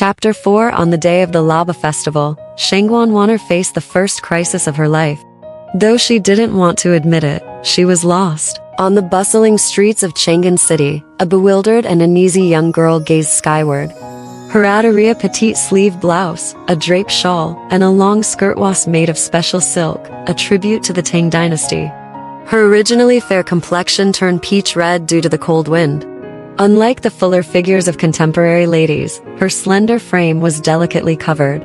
Chapter 4. On the day of the Lava Festival, Shangguan Wan'er faced the first crisis of her life. Though she didn't want to admit it, she was lost. On the bustling streets of Chang'an City, a bewildered and uneasy young girl gazed skyward. Her attire petite sleeve blouse, a draped shawl, and a long skirt was made of special silk, a tribute to the Tang dynasty. Her originally fair complexion turned peach red due to the cold wind. Unlike the fuller figures of contemporary ladies, her slender frame was delicately covered.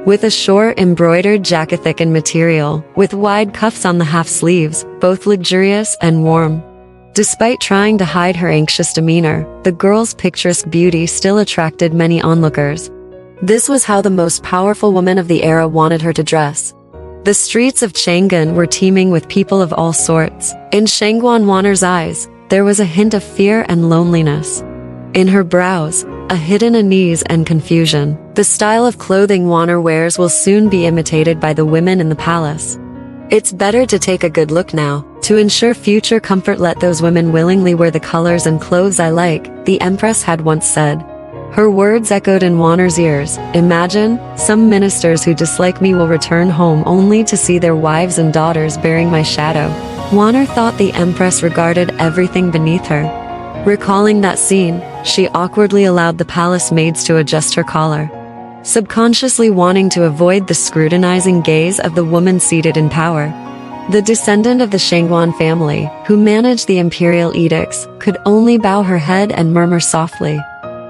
With a short embroidered jacket thick in material, with wide cuffs on the half sleeves, both luxurious and warm. Despite trying to hide her anxious demeanor, the girl's picturesque beauty still attracted many onlookers. This was how the most powerful woman of the era wanted her to dress. The streets of Chang'an were teeming with people of all sorts. In Shangguan Wan'er's eyes, there was a hint of fear and loneliness. In her brows, a hidden unease and confusion. The style of clothing Wan'er wears will soon be imitated by the women in the palace. It's better to take a good look now. To ensure future comfort, let those women willingly wear the colors and clothes I like, the Empress had once said. Her words echoed in Wan'er's ears. Imagine, some ministers who dislike me will return home only to see their wives and daughters bearing my shadow. Wan'er thought the Empress regarded everything beneath her. Recalling that scene, she awkwardly allowed the palace maids to adjust her collar, subconsciously wanting to avoid the scrutinizing gaze of the woman seated in power. The descendant of the Shangguan family, who managed the imperial edicts, could only bow her head and murmur softly.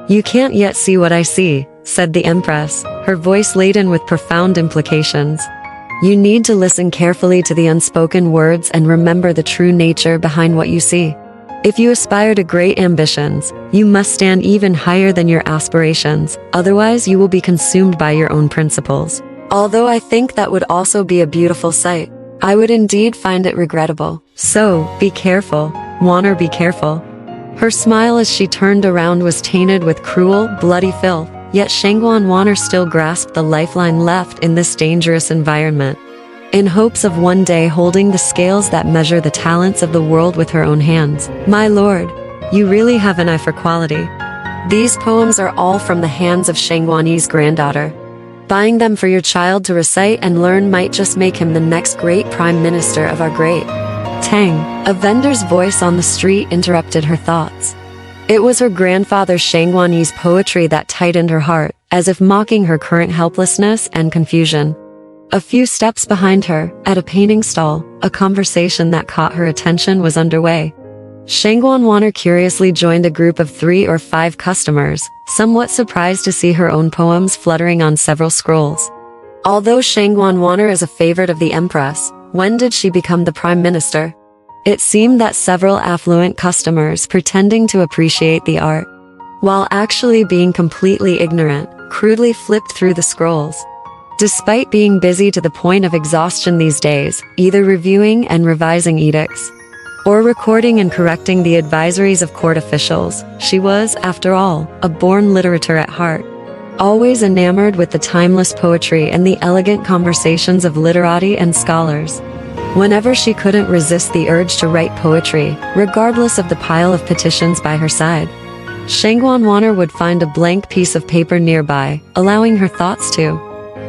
"You can't yet see what I see," said the Empress, her voice laden with profound implications. "You need to listen carefully to the unspoken words and remember the true nature behind what you see. If you aspire to great ambitions, you must stand even higher than your aspirations, otherwise you will be consumed by your own principles. Although I think that would also be a beautiful sight, I would indeed find it regrettable. So, be careful, Wan'er, be careful." Her smile as she turned around was tainted with cruel, bloody filth, yet Shangguan Wan'er still grasped the lifeline left in this dangerous environment. In hopes of one day holding the scales that measure the talents of the world with her own hands. "My lord, you really have an eye for quality." These poems are all from the hands of Shangguani's granddaughter. Buying them for your child to recite and learn might just make him the next great prime minister of our great Tang. A vendor's voice on the street interrupted her thoughts. It was her grandfather Shangguani's poetry that tightened her heart, as if mocking her current helplessness and confusion. A few steps behind her, at a painting stall, a conversation that caught her attention was underway. Shangguan Wan'er curiously joined a group of 3 or 5 customers, somewhat surprised to see her own poems fluttering on several scrolls. Although Shangguan Wan'er is a favorite of the Empress, when did she become the Prime Minister? It seemed that several affluent customers pretending to appreciate the art, while actually being completely ignorant, crudely flipped through the scrolls. Despite being busy to the point of exhaustion these days, either reviewing and revising edicts, or recording and correcting the advisories of court officials, she was, after all, a born literator at heart. Always enamored with the timeless poetry and the elegant conversations of literati and scholars. Whenever she couldn't resist the urge to write poetry, regardless of the pile of petitions by her side, Shangguan Wan'er would find a blank piece of paper nearby, allowing her thoughts to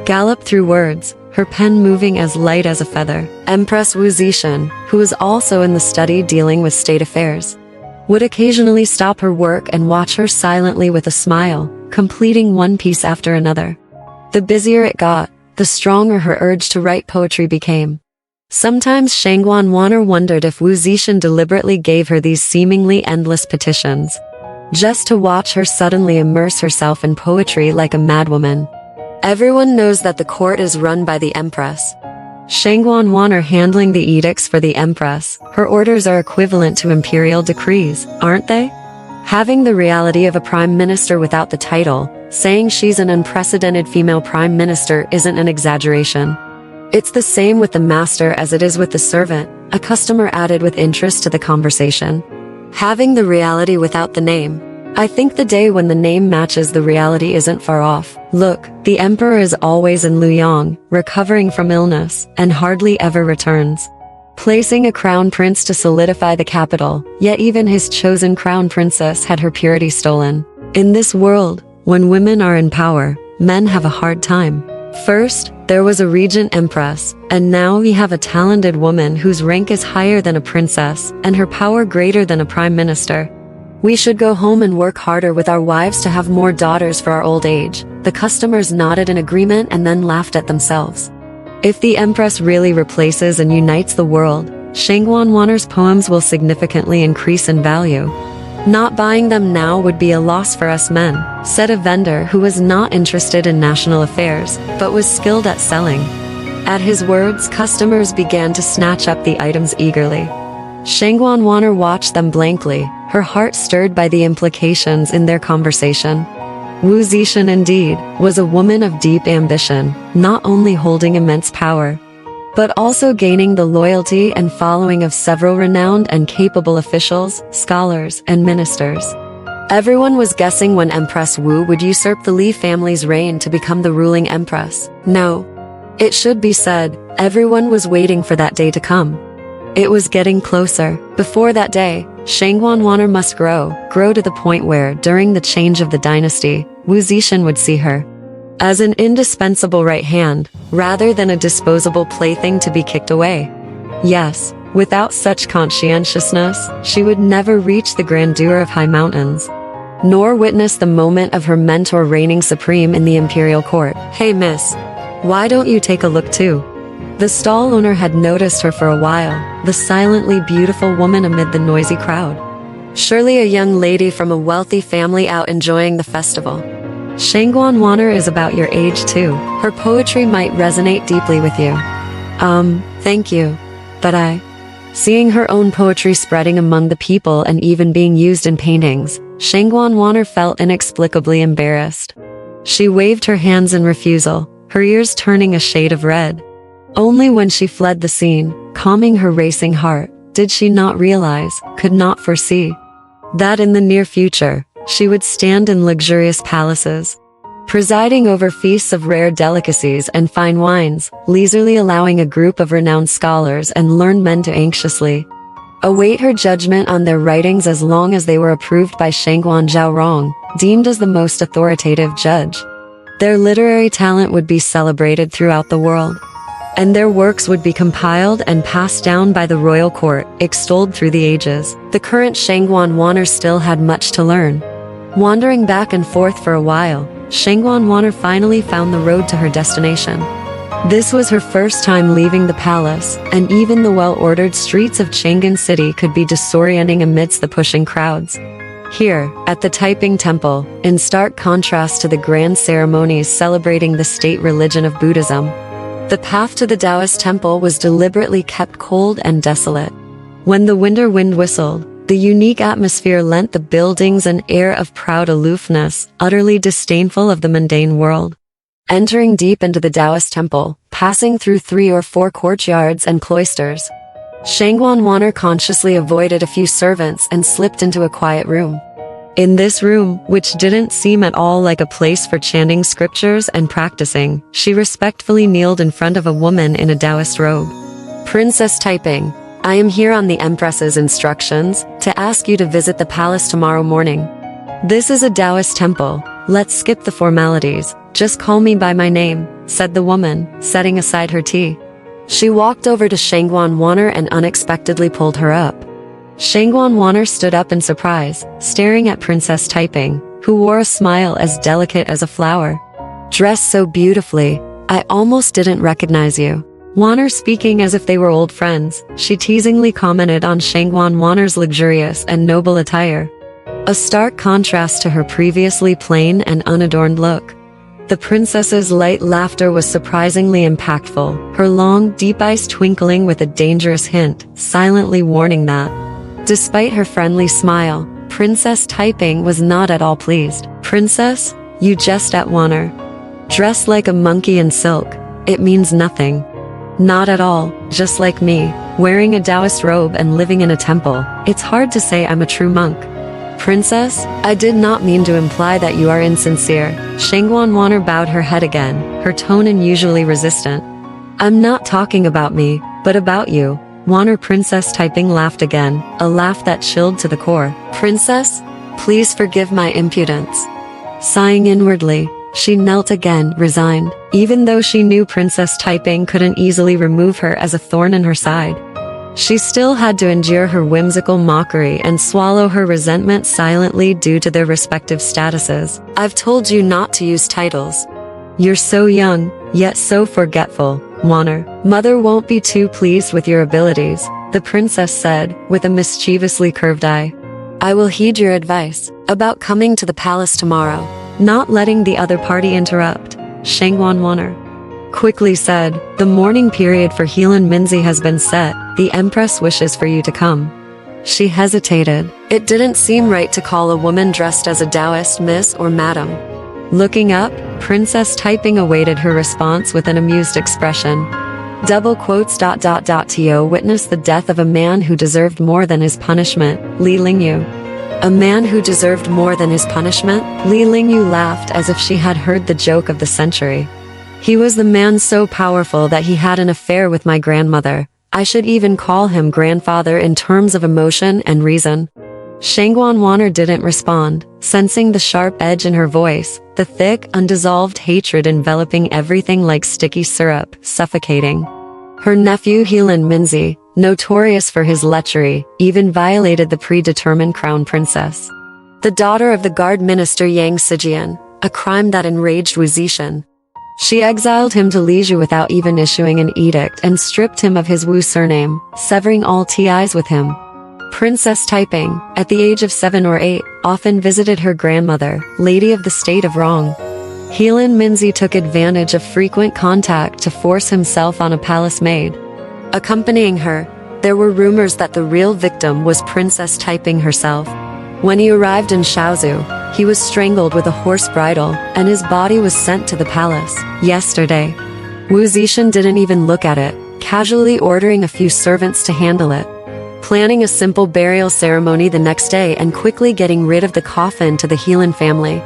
gallop through words, her pen moving as light as a feather. Empress Wu Zixin, who was also in the study dealing with state affairs, would occasionally stop her work and watch her silently with a smile, completing one piece after another. The busier it got, the stronger her urge to write poetry became. Sometimes Shangguan Wan'er wondered if Wu Zixin deliberately gave her these seemingly endless petitions, just to watch her suddenly immerse herself in poetry like a madwoman. Everyone knows that the court is run by the Empress. Shangguan Wan'er handling the edicts for the Empress. Her orders are equivalent to imperial decrees, aren't they? Having the reality of a prime minister without the title, saying she's an unprecedented female prime minister isn't an exaggeration. It's the same with the master as it is with the servant, a customer added with interest to the conversation. Having the reality without the name. I think the day when the name matches the reality isn't far off. Look, the emperor is always in Luoyang, recovering from illness, and hardly ever returns. Placing a crown prince to solidify the capital, yet even his chosen crown princess had her purity stolen. In this world, when women are in power, men have a hard time. First, there was a regent Empress, and now we have a talented woman whose rank is higher than a princess, and her power greater than a prime minister. We should go home and work harder with our wives to have more daughters for our old age. The customers nodded in agreement and then laughed at themselves. If the Empress really replaces and unites the world, Shangguan Wan'er's poems will significantly increase in value. Not buying them now would be a loss for us men, said a vendor who was not interested in national affairs, but was skilled at selling. At his words, customers began to snatch up the items eagerly. Shangguan Wan'er watched them blankly, her heart stirred by the implications in their conversation. Wu Zixin, indeed, was a woman of deep ambition, not only holding immense power, but also gaining the loyalty and following of several renowned and capable officials, scholars, and ministers. Everyone was guessing when Empress Wu would usurp the Li family's reign to become the ruling empress. No. It should be said, everyone was waiting for that day to come. It was getting closer. Before that day, Shangguan Wan'er must grow to the point where, during the change of the dynasty, Wu Zixin would see her as an indispensable right hand, rather than a disposable plaything to be kicked away. Yes, without such conscientiousness, she would never reach the grandeur of high mountains, nor witness the moment of her mentor reigning supreme in the imperial court. Hey miss, why don't you take a look too? The stall owner had noticed her for a while, the silently beautiful woman amid the noisy crowd. Surely a young lady from a wealthy family out enjoying the festival. Shangguan Wan'er is about your age too. Her poetry might resonate deeply with you. Thank you. But Seeing her own poetry spreading among the people and even being used in paintings, Shangguan Wan'er felt inexplicably embarrassed. She waved her hands in refusal, her ears turning a shade of red. Only when she fled the scene, calming her racing heart, did she not realize, could not foresee, that in the near future, she would stand in luxurious palaces, presiding over feasts of rare delicacies and fine wines, leisurely allowing a group of renowned scholars and learned men to anxiously await her judgment on their writings as long as they were approved by Shangguan Zhaorong, deemed as the most authoritative judge. Their literary talent would be celebrated throughout the world, and their works would be compiled and passed down by the royal court, extolled through the ages. The current Shangguan Wan'er still had much to learn. Wandering back and forth for a while, Shangguan Wan'er finally found the road to her destination. This was her first time leaving the palace, and even the well-ordered streets of Chang'an City could be disorienting amidst the pushing crowds. Here, at the Taiping Temple, in stark contrast to the grand ceremonies celebrating the state religion of Buddhism, the path to the Taoist temple was deliberately kept cold and desolate. When the winter wind whistled, the unique atmosphere lent the buildings an air of proud aloofness, utterly disdainful of the mundane world. Entering deep into the Taoist temple, passing through 3 or 4 courtyards and cloisters, Shangguan Wan'er consciously avoided a few servants and slipped into a quiet room. In this room, which didn't seem at all like a place for chanting scriptures and practicing, she respectfully kneeled in front of a woman in a Taoist robe. Princess Taiping, I am here on the Empress's instructions to ask you to visit the palace tomorrow morning. This is a Taoist temple. Let's skip the formalities. Just call me by my name, said the woman, setting aside her tea. She walked over to Shangguan Wan'er and unexpectedly pulled her up. Shangguan Wan'er stood up in surprise, staring at Princess Taiping, who wore a smile as delicate as a flower. Dressed so beautifully, I almost didn't recognize you. Wan'er, speaking as if they were old friends, she teasingly commented on Shangguan Wan'er's luxurious and noble attire, a stark contrast to her previously plain and unadorned look. The princess's light laughter was surprisingly impactful, her long, deep eyes twinkling with a dangerous hint, silently warning that, despite her friendly smile, Princess Taiping was not at all pleased. Princess, you jest at Wan'er. Dressed like a monkey in silk, it means nothing. Not at all, just like me, wearing a Taoist robe and living in a temple, it's hard to say I'm a true monk. Princess, I did not mean to imply that you are insincere. Shangguan Wan'er bowed her head again, her tone unusually resistant. I'm not talking about me, but about you. Wan'er. Princess Taiping laughed again, a laugh that chilled to the core. Princess, please forgive my impudence. Sighing inwardly, she knelt again, resigned, even though she knew Princess Taiping couldn't easily remove her as a thorn in her side. She still had to endure her whimsical mockery and swallow her resentment silently due to their respective statuses. I've told you not to use titles. You're so young, yet so forgetful, Wan'er. Mother won't be too pleased with your abilities, the princess said, with a mischievously curved eye. I will heed your advice about coming to the palace tomorrow. Not letting the other party interrupt, Shangguan Wan'er quickly said, the mourning period for Helan Minzi has been set, the Empress wishes for you to come. She hesitated. It didn't seem right to call a woman dressed as a Taoist miss or madam. Looking up, Princess Taiping awaited her response with an amused expression. Double quotes. To witness the death of a man who deserved more than his punishment, Li Lingyu. A man who deserved more than his punishment? Li Lingyu laughed as if she had heard the joke of the century. He was the man so powerful that he had an affair with my grandmother. I should even call him grandfather in terms of emotion and reason. Shangguan Wan'er didn't respond, sensing the sharp edge in her voice, the thick, undissolved hatred enveloping everything like sticky syrup, suffocating. Her nephew Helan Minzi, notorious for his lechery, even violated the predetermined crown princess. The daughter of the guard minister Yang Sijian, a crime that enraged Wu Zixin. She exiled him to Liju without even issuing an edict and stripped him of his Wu surname, severing all ties with him. Princess Taiping, at the age of 7 or 8, often visited her grandmother, Lady of the State of Rong. Helan Minzi took advantage of frequent contact to force himself on a palace maid. Accompanying her, there were rumors that the real victim was Princess Taiping herself. When he arrived in Shaozu, he was strangled with a horse bridle, and his body was sent to the palace. Yesterday, Wu Zixin didn't even look at it, casually ordering a few servants to handle it. Planning a simple burial ceremony the next day and quickly getting rid of the coffin to the Helan family.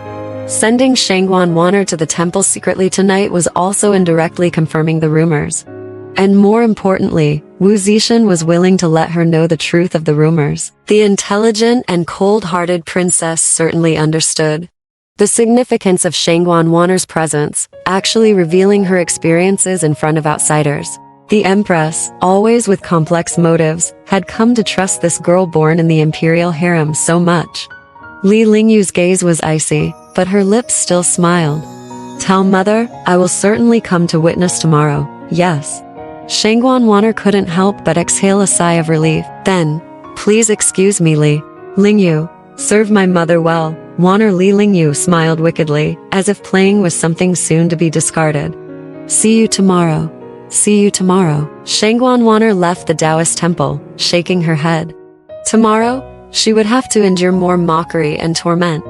Sending Shangguan Wan'er to the temple secretly tonight was also indirectly confirming the rumors. And more importantly, Wu Zixin was willing to let her know the truth of the rumors. The intelligent and cold-hearted princess certainly understood the significance of Shangguan Wan'er's presence, actually revealing her experiences in front of outsiders. The Empress, always with complex motives, had come to trust this girl born in the imperial harem so much. Li Lingyu's gaze was icy, but her lips still smiled. Tell mother, I will certainly come to witness tomorrow, yes. Shangguan Wan'er couldn't help but exhale a sigh of relief. Then, please excuse me Li Lingyu, serve my mother well. Wan'er Li Lingyu smiled wickedly, as if playing with something soon to be discarded. See you tomorrow. See you tomorrow. Shangguan Wan'er left the Taoist temple, shaking her head. Tomorrow, she would have to endure more mockery and torment.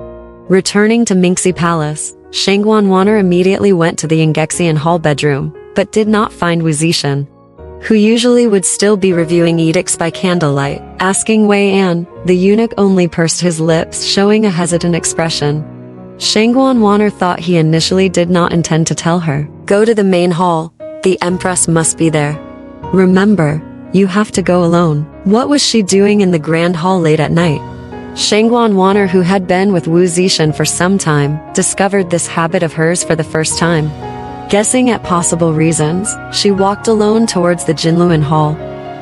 Returning to Minxi Palace, Shangguan Wan'er immediately went to the Yangexian hall bedroom, but did not find Wu Zixin, who usually would still be reviewing edicts by candlelight. Asking Wei An, the eunuch only pursed his lips, showing a hesitant expression. Shangguan Wan'er thought he initially did not intend to tell her. Go to the main hall. The Empress must be there. Remember, you have to go alone. What was she doing in the grand hall late at night? Shangguan Wan'er, who had been with Wu Zixin for some time, discovered this habit of hers for the first time. Guessing at possible reasons, she walked alone towards the Jinluan Hall,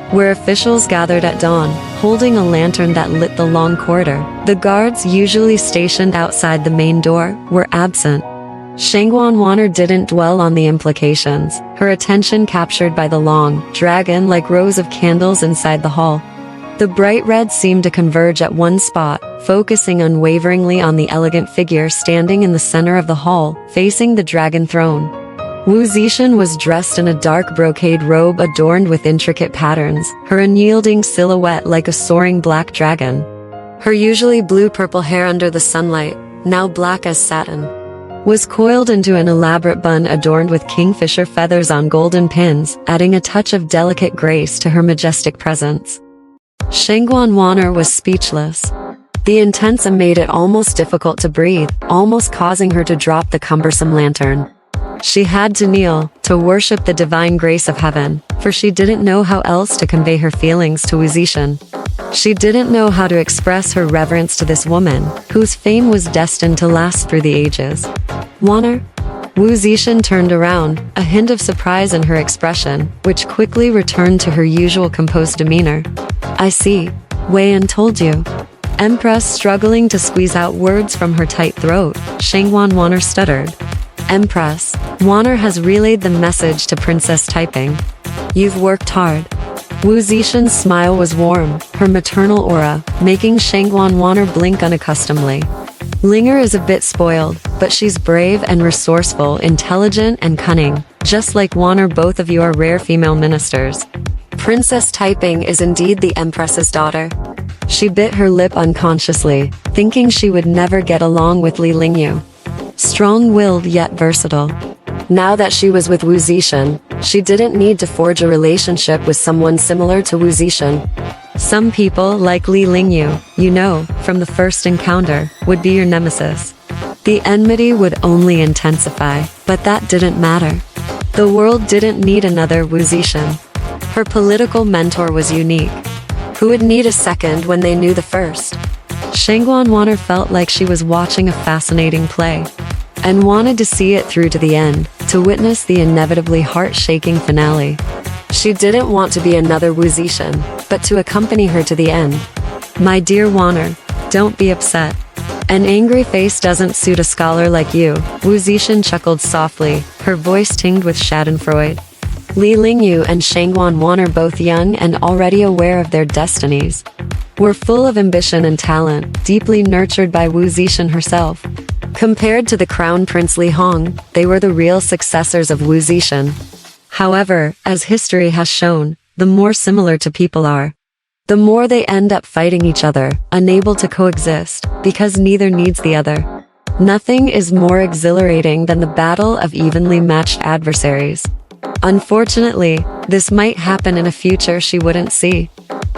where officials gathered at dawn, holding a lantern that lit the long corridor. The guards usually stationed outside the main door were absent. Shangguan Wan'er didn't dwell on the implications, her attention captured by the long, dragon-like rows of candles inside the hall. The bright red seemed to converge at one spot, focusing unwaveringly on the elegant figure standing in the center of the hall, facing the dragon throne. Wu Zixin was dressed in a dark brocade robe adorned with intricate patterns, her unyielding silhouette like a soaring black dragon. Her usually blue-purple hair under the sunlight, now black as satin, was coiled into an elaborate bun adorned with kingfisher feathers on golden pins, adding a touch of delicate grace to her majestic presence. Shangguan Wan'er was speechless. The intense made it almost difficult to breathe, almost causing her to drop the cumbersome lantern. She had to kneel, to worship the divine grace of heaven, for she didn't know how else to convey her feelings to Wu Zixin. She didn't know how to express her reverence to this woman, whose fame was destined to last through the ages. Wan'er? Wu Zixin turned around, a hint of surprise in her expression, which quickly returned to her usual composed demeanor. I see. Wei-an told you. Empress, struggling to squeeze out words from her tight throat, Shangguan Wan'er stuttered. Empress, Wan'er has relayed the message to Princess Taiping. You've worked hard. Wu Zixin's smile was warm, her maternal aura, making Shangguan Wan'er blink unaccustomedly. Linger is a bit spoiled, but she's brave and resourceful, intelligent and cunning, just like Wan'er. Both of you are rare female ministers. Princess Taiping is indeed the Empress's daughter. She bit her lip unconsciously, thinking she would never get along with Li Lingyu. Strong-willed yet versatile. Now that she was with Wu Zixin, she didn't need to forge a relationship with someone similar to Wu Zixin. Some people, like Li Lingyu, you know, from the first encounter, would be your nemesis. The enmity would only intensify, but that didn't matter. The world didn't need another Wu Zixin. Her political mentor was unique. Who would need a second when they knew the first? Shangguan Wan'er felt like she was watching a fascinating play, and wanted to see it through to the end, to witness the inevitably heart-shaking finale. She didn't want to be another Wu Zixin, but to accompany her to the end. My dear Wan'er, don't be upset. An angry face doesn't suit a scholar like you, Wu Zixin chuckled softly, her voice tinged with schadenfreude. Li Lingyu and Shangguan Wan'er, both young and already aware of their destinies, were full of ambition and talent, deeply nurtured by Wu Zixin herself. Compared to the Crown Prince Li Hong, they were the real successors of Wu Zixin. However, as history has shown, the more similar two people are, the more they end up fighting each other, unable to coexist, because neither needs the other. Nothing is more exhilarating than the battle of evenly matched adversaries. Unfortunately, this might happen in a future she wouldn't see.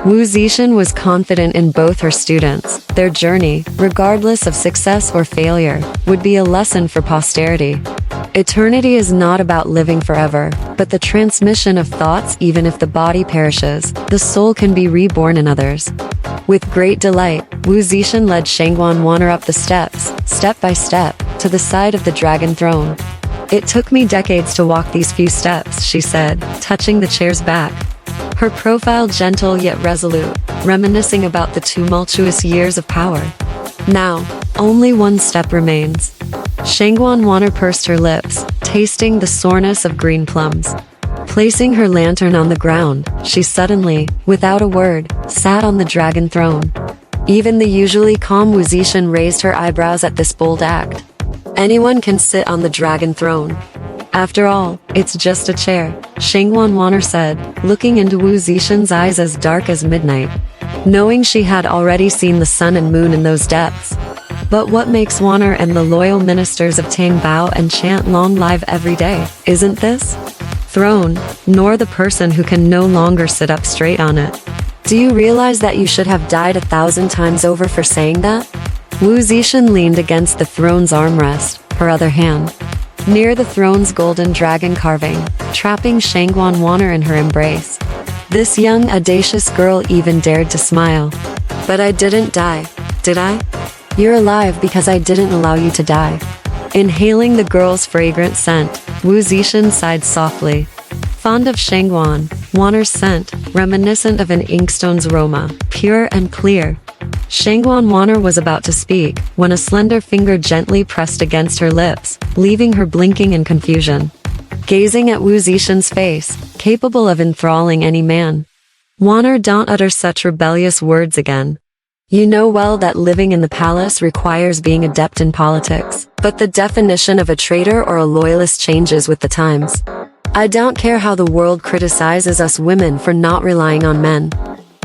Wu Zixin was confident in both her students. Their journey, regardless of success or failure, would be a lesson for posterity. Eternity is not about living forever, but the transmission of thoughts. Even if the body perishes, the soul can be reborn in others. With great delight, Wu Zixin led Shangguan Wan'er up the steps, step by step, to the side of the dragon throne. It took me decades to walk these few steps, she said, touching the chair's back. Her profile gentle yet resolute, reminiscing about the tumultuous years of power. Now, only one step remains. Shangguan Wan'er pursed her lips, tasting the soreness of green plums. Placing her lantern on the ground, she suddenly, without a word, sat on the dragon throne. Even the usually calm Wu Zixin raised her eyebrows at this bold act. Anyone can sit on the dragon throne. After all, it's just a chair, Shangguan Wan'er said, looking into Wu Zixin's eyes as dark as midnight, knowing she had already seen the sun and moon in those depths. But what makes Wan'er and the loyal ministers of Tang bow and chant long live every day, isn't this throne, nor the person who can no longer sit up straight on it. Do you realize that you should have died 1,000 times over for saying that? Wu Zixin leaned against the throne's armrest, her other hand near the throne's golden dragon carving, trapping Shangguan Wan'er in her embrace. This young, audacious girl even dared to smile. But I didn't die, did I? You're alive because I didn't allow you to die. Inhaling the girl's fragrant scent, Wu Zixin sighed softly. Fond of Shangguan Wan'er's scent, reminiscent of an inkstone's aroma, pure and clear. Shangguan Wan'er was about to speak, when a slender finger gently pressed against her lips, leaving her blinking in confusion. Gazing at Wu Zixin's face, capable of enthralling any man. Wan'er, don't utter such rebellious words again. You know well that living in the palace requires being adept in politics, but the definition of a traitor or a loyalist changes with the times. I don't care how the world criticizes us women for not relying on men.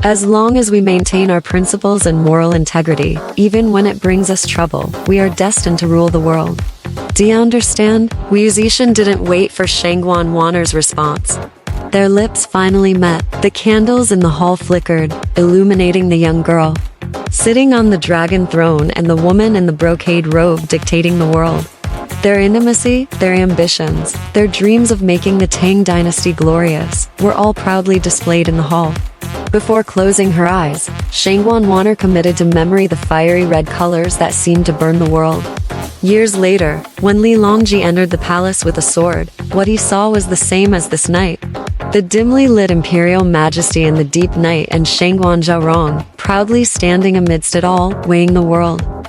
As long as we maintain our principles and moral integrity, even when it brings us trouble, we are destined to rule the world. Do you understand? Wu Zixin didn't wait for Shangguan Wan'er's response. Their lips finally met. The candles in the hall flickered, illuminating the young girl sitting on the dragon throne and the woman in the brocade robe dictating the world. Their intimacy, their ambitions, their dreams of making the Tang dynasty glorious, were all proudly displayed in the hall. Before closing her eyes, Shangguan Wan'er committed to memory the fiery red colors that seemed to burn the world. Years later, when Li Longji entered the palace with a sword, what he saw was the same as this night. The dimly lit imperial majesty in the deep night and Shangguan Zhaorong, proudly standing amidst it all, weighing the world.